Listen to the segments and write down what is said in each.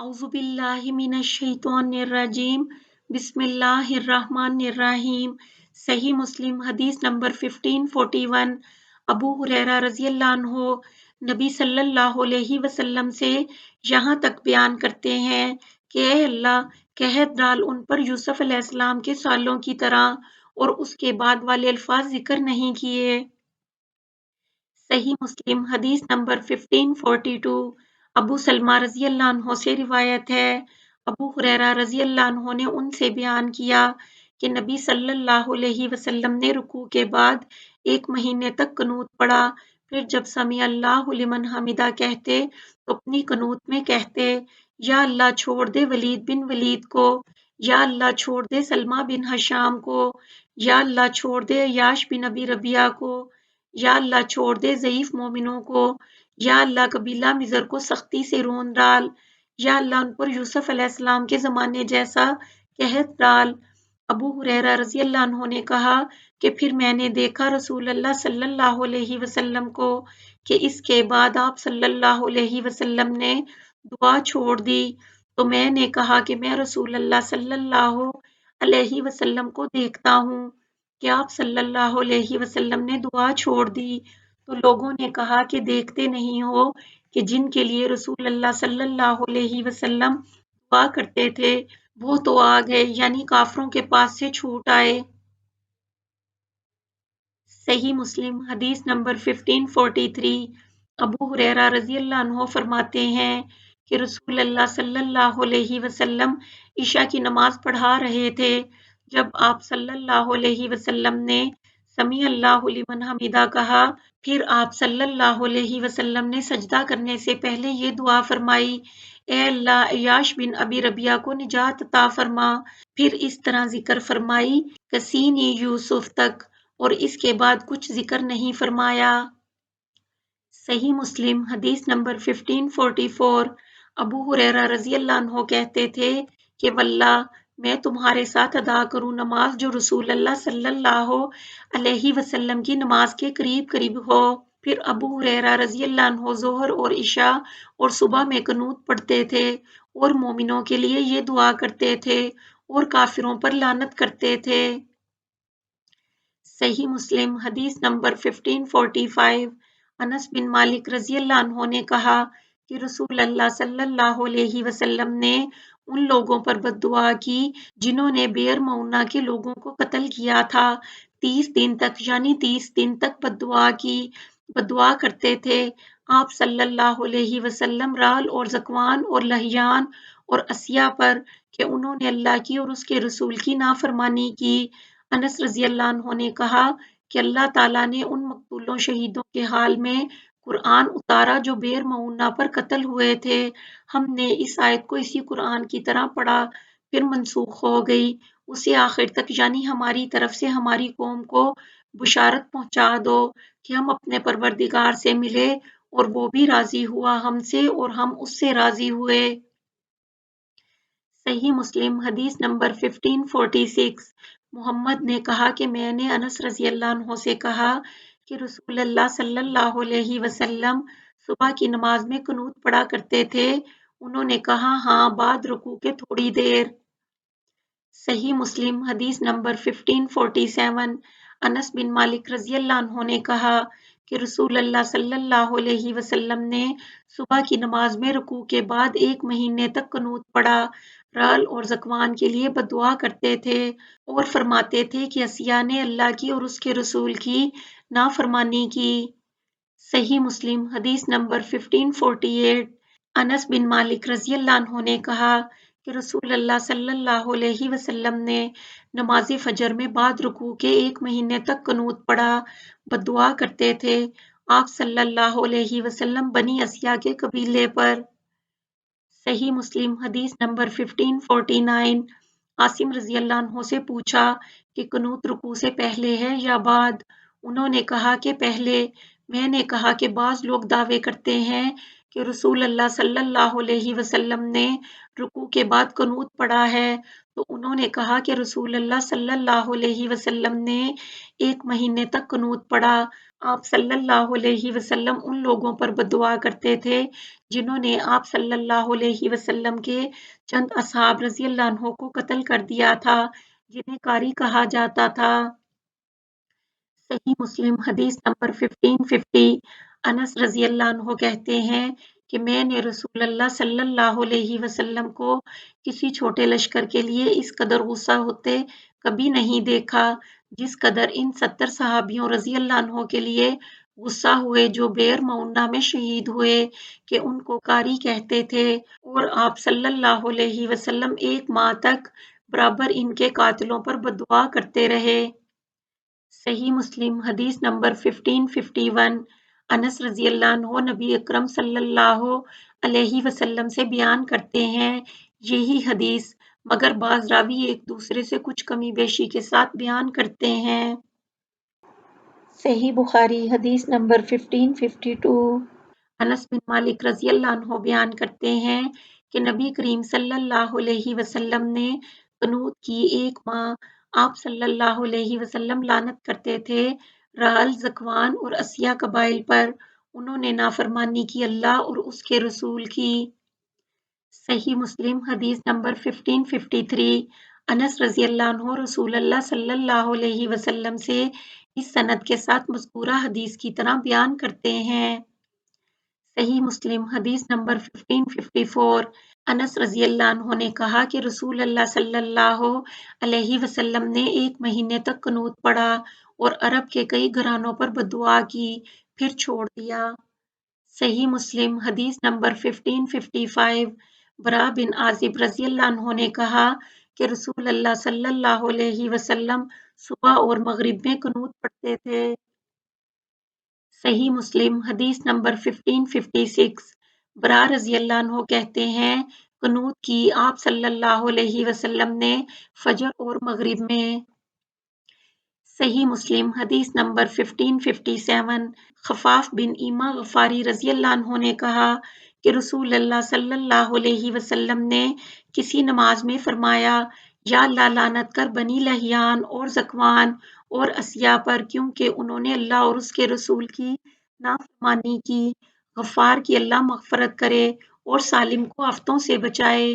औज़ुबिल्लाहि मिनश्शैतानिर्रजीम बिस्मिल्लाहिर्रहमानिर्रहीम। सही मुस्लिम हदीस नंबर 1541। अबू हुरैरा रज़ियल्लाहु अन्हु नबी सल्लल्लाहु अलैहि वसल्लम से यहाँ तक बयान करते हैं कि ए अल्लाह कहत डाल उन पर यूसुफ अलैहिस्सलाम के सालों की तरह और उसके बाद वाले अल्फाज जिक्र नहीं किए। सही मुस्लिम हदीस नंबर 1542। अबू सलमा रज़ियल्लाहु अन्हु से रिवायत है, अबू हुरैरा रज़ियल्लाहु अन्हु ने उनसे बयान किया कि नबी सल्लल्लाहु अलैहि वसल्लम ने रुकू के बाद 1 महीने तक कनूत पढ़ा। फिर जब समी अल्लाहु लिमन हमिदा कहते तो अपनी कनूत में कहते, या अल्लाह छोड़ दे वलीद बिन वलीद को, या अल्लाह छोड़ दे सलमा बिन हशाम को, या अल्लाह छोड़ दे याश बिन अबी रबिया को, या अल्लाह छोड़ दे ज़ईफ मोमिनों को, या अल्लाह कबीला मिज़र को सख्ती से रोन डाल, या अल्लाह उन पर यूसुफ अलैहिस्सलाम के ज़माने जैसा कहत डाल। अबू हुरैरा रज़ियल्लाहु अन्हु ने कहा कि फिर मैंने देखा रसूल अल्लाह सल्लल्लाहु अलैहि वसल्लम को कि इसके बाद आप सल्लल्लाहु अलैहि वसल्लम ने दुआ छोड़ दी, तो मैंने कहा कि मैं रसूल अल्लाह सल्लल्लाहु अलैहि वसल्लम को देखता हूँ कि आप सल्लल्लाहु अलैहि वसल्लम ने दुआ छोड़ दी। तो लोगों ने कहा कि देखते नहीं हो कि जिनके लिए रसूल अल्लाह सल्लल्लाहु अलैहि वसल्लम दुआ करते थे वो तो आ गए, यानी काफिरों के पास से छूट आए। सही मुस्लिम हदीस नंबर 1543। अबू हुरैरा रज़ियल्लाहु अन्हु फरमाते हैं कि रसूल अल्लाह सल्लल्लाहु अलैहि वसल्लम इशा की नमाज पढ़ा रहे थे। जब आप सल्लल्लाहु अलैहि वसल्लम ने समी अल्लाहु लिमन हमिदा कहा, फिर आप सल्लल्लाहु अलैहि वसल्लम ने सजदा करने से पहले ये दुआ फरमाई, ए अल्लाह अय्याश बिन अबी रबिया को निजात अता फरमा। फिर इस तरह जिक्र फरमाई कसीनी यूसुफ तक और इसके बाद कुछ जिक्र नहीं फरमाया। सही मुस्लिम हदीस नंबर 1544। अबू हुरैरा रज़ियल्लाहु अन्हु कहते थे कि वल्लाह मैं तुम्हारे साथ अदा करूं नमाज जो रसूल अल्लाह सल्लल्लाहु अलैहि वसल्लम की नमाज के करीब करीब हो। फिर अबू हुरैरा रज़ियल्लाहु अन्हु ज़ोहर और इशा और सुबह में कनूत पढ़ते थे और मोमिनों के लिए ये दुआ करते थे और काफिरों पर लानत करते थे। सही मुस्लिम हदीस नंबर 1545। अनस बिन मालिक रज़ियल्लाहु अन्हु ने कहा कि रसूल अल्लाह सल्लल्लाहु अलैहि वसल्लम ने उन लोगों पर बद्दुआ की जिन्होंने बेर मऊना के लोगों को कत्ल किया था। 30 दिन तक यानी 30 दिन तक बद्दुआ करते थे। आप सल्लल्लाहु अलैहि वसल्लम राल और ज़कवान और लहयान और असिया पर कि उन्होंने अल्लाह की और उसके रसूल की नाफरमानी की। अनस रज़ियल्लाहु अन्हु ने कहा कि अल्लाह ताला ने उन मक़तूलों शहीदों के हाल में कुरआन उतारा जो बेर मऊना पर कत्ल हुए थे। हमने इस आयत को इसी कुरआन की तरह पढ़ा, फिर मनसूख हो गई। उसे आखिर तक यानी हमारी तरफ से हमारी कौम को बुशारत पहुंचा दो कि हम अपने परवरदिगार से मिले और वो भी राजी हुआ हमसे और हम उससे राजी हुए। सही मुस्लिम हदीस नंबर 1546। मोहम्मद ने कहा कि मैंने अनस रज़ियल्लाहु अन्हु से कहा कि रसूल अल्लाह सल्लल्लाहु अलैहि वसल्लम सुबह की नमाज में कुनूत पढ़ा करते थे। उन्होंने कहा, हाँ, बाद रुकू के थोड़ी देर। सही मुस्लिम हदीस नंबर 1547। अनस बिन मालिक रज़ियल्लाहु अन्हु ने कहा कि रसूल अल्लाह सल्लल्लाहु अलैहि वसल्लम ने सुबह की नमाज में रुकू के बाद 1 महीने तक कुनूत पढ़ा। राल और ज़कवान के लिए बद्दुआ करते थे और फरमाते थे कि असिया ने अल्लाह की और उसके रसूल की नाफरमानी की। सही मुस्लिम हदीस नंबर 1548। अनस बिन मालिक रज़ियल्लाहु अन्हु ने कहा कि रसूल अल्लाह सल्लल्लाहु अलैहि वसल्लम ने नमाज़ फजर में बाद रुकू के 1 महीने तक कुनूत पढ़ा, बद्दुआ करते थे। आप सल्लल्लाहु अलैहि वसल्लम बनी असिया के कबीले पर। सही मुस्लिम हदीस नंबर 1549। आसिम रज़ियल्लाहु अन्हु से पूछा कि कुनूत रुकू से पहले है या बाद? उन्होंने कहा कि पहले। मैंने कहा कि बाज़ लोग दावे करते हैं कि रसूल अल्लाह सल्लल्लाहु अलैहि वसल्लम ने रुकू के बाद कुनूत पढ़ा है। तो उन्होंने कहा कि रसूल अल्लाह सल्लल्लाहु अलैहि वसल्लम ने 1 महीने तक कुनूत पढ़ा। آپ صلی اللہ علیہ وسلم ان لوگوں پر بددعا کرتے تھے جنہوں نے آپ صلی اللہ علیہ وسلم کے چند اصحاب رضی اللہ عنہ کو قتل کر دیا تھا، جنہیں قاری کہا جاتا تھا۔ صحیح مسلم حدیث نمبر 1550 انس رضی اللہ عنہ کہتے ہیں کہ میں نے رسول اللہ صلی اللہ علیہ وسلم کو کسی چھوٹے لشکر کے لیے اس قدر غصہ ہوتے کبھی نہیں دیکھا جس قدر ان 70 صحابیوں رضی اللہ عنہ کے لیے غصہ ہوئے جو بئر معونہ میں شہید ہوئے کہ ان کو قاری کہتے تھے، اور آپ صلی اللہ علیہ وسلم ایک ماہ تک برابر ان کے قاتلوں پر بددعا کرتے رہے۔ صحیح مسلم حدیث نمبر 1551 انس رضی اللہ عنہ نبی اکرم صلی اللہ علیہ وسلم سے بیان کرتے ہیں یہی حدیث، مگر بعض راوی ایک دوسرے سے کچھ کمی بیشی کے ساتھ بیان کرتے ہیں۔ صحیح بخاری حدیث نمبر 1552 انس بن مالک رضی اللہ عنہ بیان کرتے ہیں کہ نبی کریم صلی اللہ علیہ وسلم نے قنوت کی ایک ماہ آپ صلی اللہ علیہ وسلم لعنت کرتے تھے رعل، ذکوان اور اسیا قبائل پر، انہوں نے نافرمانی کی اللہ اور اس کے رسول کی۔ صحیح مسلم حدیث نمبر 1553 انس رضی اللہ عنہ رسول اللہ صلی اللہ علیہ وسلم سے اس سند کے ساتھ مذکورہ حدیث کی طرح بیان کرتے ہیں۔ صحیح مسلم حدیث نمبر 1554 انس رضی اللہ عنہ نے کہا کہ رسول اللہ صلی اللہ علیہ وسلم نے ایک مہینے تک قنوت پڑھا اور عرب کے کئی گھرانوں پر بددعا کی، پھر چھوڑ دیا۔ صحیح مسلم حدیث نمبر 1555 برا بن عازب رضی اللہ عنہ نے کہا کہ رسول اللہ صلی اللہ علیہ وسلم صبح اور مغرب میں قنوت پڑھتے تھے۔ صحیح مسلم حدیث نمبر 1556 برا رضی اللہ عنہ کہتے ہیں قنوت کی آپ صلی اللہ علیہ وسلم نے فجر اور مغرب میں۔ صحیح مسلم حدیث نمبر 1557 خفاف بن ایما غفاری رضی اللہ عنہ نے کہا کہ رسول اللہ صلی اللہ علیہ وسلم نے کسی نماز میں فرمایا یا اللہ لعنت کر بنی لحیان اور ذکوان اور اسیا پر کیونکہ انہوں نے اللہ اور اس کے رسول کی نافرمانی کی، غفار کی اللہ مغفرت کرے اور سالم کو آفتوں سے بچائے۔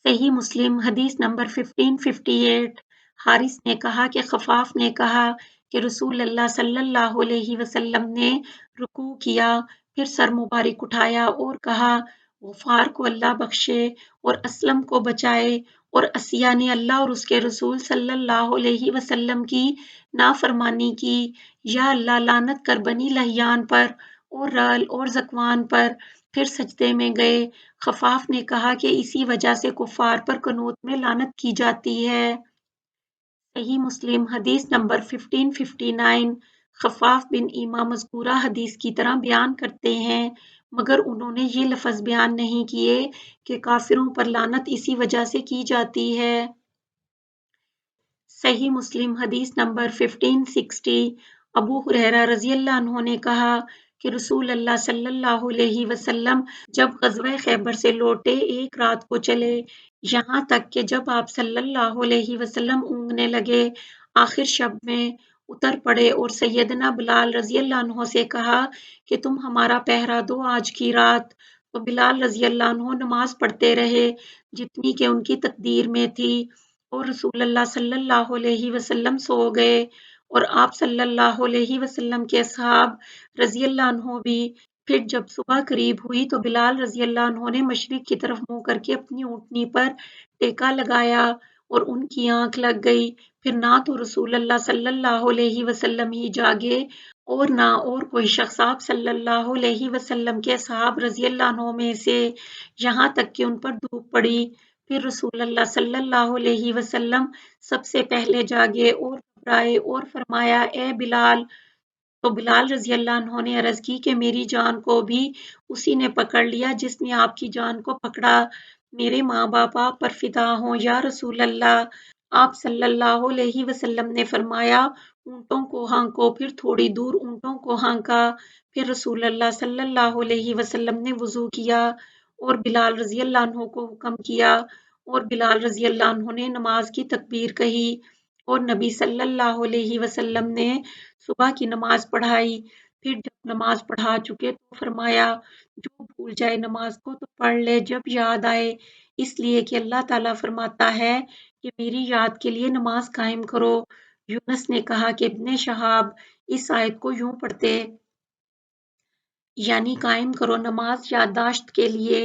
صحیح مسلم حدیث نمبر 1558 حارث نے کہا کہ خفاف نے کہا کہ رسول اللہ صلی اللہ علیہ وسلم نے رکوع کیا، پھر سر مبارک اٹھایا اور کہا غفار کو اللہ بخشے اور اسلم کو بچائے، اور اسیہ نے اللہ اور اس کے رسول صلی اللہ علیہ وسلم کی نافرمانی کی، یا اللہ لعنت کر بنی لحیان پر اور رعل اور ذکوان پر، پھر سجدے میں گئے۔ خفاف نے کہا کہ اسی وجہ سے کفار پر قنوت میں لعنت کی جاتی ہے۔ صحیح مسلم حدیث نمبر 1559 خفاف بن ایما مذکورہ حدیث کی طرح بیان کرتے ہیں، مگر انہوں نے یہ لفظ بیان نہیں کیے کہ کافروں پر لعنت اسی وجہ سے کی جاتی ہے۔ صحیح مسلم حدیث نمبر 1560 ابو ہریرہ رضی اللہ عنہ نے کہا کہ رسول اللہ صلی اللہ علیہ وسلم جب غزوہ خیبر سے لوٹے ایک رات کو چلے، یہاں تک کہ جب آپ صلی اللہ علیہ وسلم اونگنے لگے، آخر شب میں اتر پڑے اور سیدنا بلال رضی اللہ عنہ سے کہا کہ تم ہمارا پہرا دو آج کی رات، تو بلال رضی اللہ عنہ نماز پڑھتے رہے جتنی کہ ان کی تقدیر میں تھی، اور رسول اللہ صلی اللہ علیہ وسلم سو گئے، اور آپ صلی اللہ علیہ وسلم کے اصحاب رضی اللہ عنہ بھی۔ پھر جب صبح قریب ہوئی تو بلال رضی اللہ عنہ نے مشرق کی طرف منہ کر کے اپنی اونٹنی پر ٹیکا لگایا اور ان کی آنکھ لگ گئی، پھر نہ تو رسول اللہ صلی اللہ علیہ وسلم ہی جاگے اور نہ اور کوئی شخص آپ صلی اللہ علیہ وسلم کے اصحاب رضی اللہ عنہ میں سے، یہاں تک کہ ان پر دھوپ پڑی۔ پھر رسول اللہ صلی اللہ علیہ وسلم سب سے پہلے جاگے اور گھبرائے اور فرمایا اے بلال، تو بلال رضی اللہ عنہ نے عرض کی کہ میری جان کو بھی اسی نے پکڑ لیا جس نے آپ کی جان کو پکڑا، میرے ماں باپ آپ پر فدا ہوں یا رسول اللہ۔ آپ صلی اللہ علیہ وسلم نے فرمایا اونٹوں کو ہانکو، پھر تھوڑی دور اونٹوں کو ہانکا، پھر رسول اللہ صلی اللہ علیہ وسلم نے وضو کیا اور بلال رضی اللہ عنہ کو حکم کیا، اور بلال رضی اللہ عنہ نے نماز کی تکبیر کہی، اور نبی صلی اللہ علیہ وسلم نے صبح کی نماز پڑھائی۔ پھر جب نماز پڑھا چکے تو فرمایا جو بھول جائے نماز کو تو پڑھ لے جب یاد آئے، اس لیے کہ اللہ تعالیٰ فرماتا ہے کہ میری یاد کے لیے نماز قائم کرو۔ یونس نے کہا کہ ابن شہاب اس آیت کو یوں پڑھتے، یعنی قائم کرو نماز یادداشت کے لیے۔